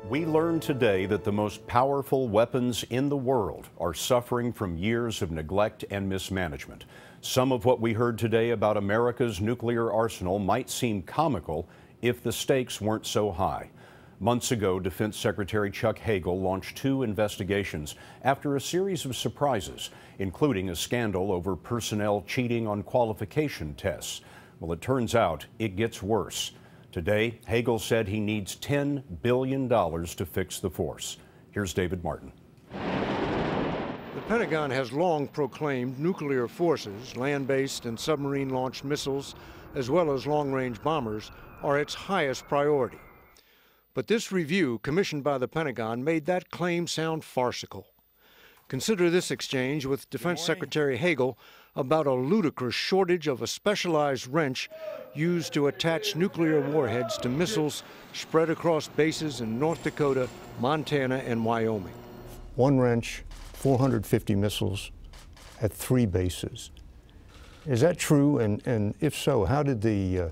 We learned today that the most powerful weapons in the world are suffering from years of neglect and mismanagement. Some of what we heard today about America's nuclear arsenal might seem comical if the stakes weren't so high. Months ago, Defense Secretary Chuck Hagel launched 2 investigations after a series of surprises, including a scandal over personnel cheating on qualification tests. Well, it turns out it gets worse. Today, Hagel said he needs $10 billion to fix the force. Here's David Martin. The Pentagon has long proclaimed nuclear forces, land-based and submarine-launched missiles, as well as long-range bombers, are its highest priority. But this review, commissioned by the Pentagon, made that claim sound farcical. Consider this exchange with Defense Secretary Hagel about a ludicrous shortage of a specialized wrench used to attach nuclear warheads to missiles spread across bases in North Dakota, Montana, and Wyoming. One wrench, 450 missiles at 3 bases. Is that true? And if so, how did the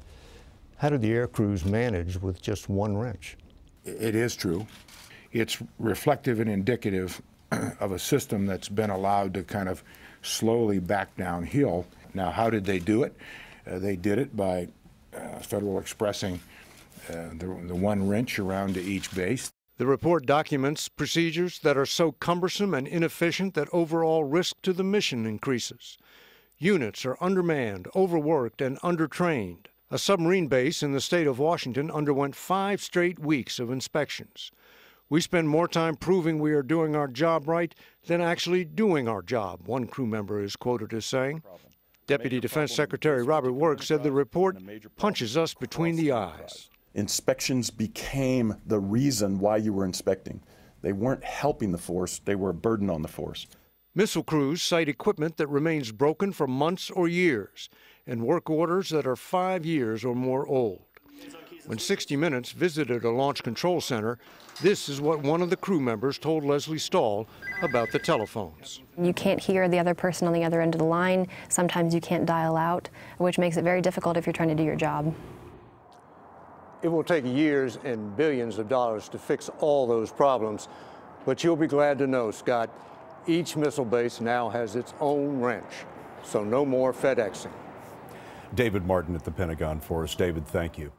air crews manage with just one wrench? It is true. It's reflective and indicative of a system that's been allowed to kind of slowly back downhill. Now, how did they do it? They did it by Federal expressing the one wrench around to each base. The report documents procedures that are so cumbersome and inefficient that overall risk to the mission increases. Units are undermanned, overworked, and undertrained. A submarine base in the state of Washington underwent 5 straight weeks of inspections. We spend more time proving we are doing our job right than actually doing our job, one crew member is quoted as saying. Deputy Defense Secretary Robert Work said the report punches us between the eyes. Inspections became the reason why you were inspecting. They weren't helping the force, they were a burden on the force. Missile crews cite equipment that remains broken for months or years, and work orders that are 5 years or more old. When 60 Minutes visited a launch control center, this is what one of the crew members told Leslie Stahl about the telephones. You can't hear the other person on the other end of the line. Sometimes you can't dial out, which makes it very difficult if you're trying to do your job. It will take years and billions of dollars to fix all those problems, but you'll be glad to know, Scott, each missile base now has its own wrench, so no more FedExing. David Martin at the Pentagon for us. David, thank you.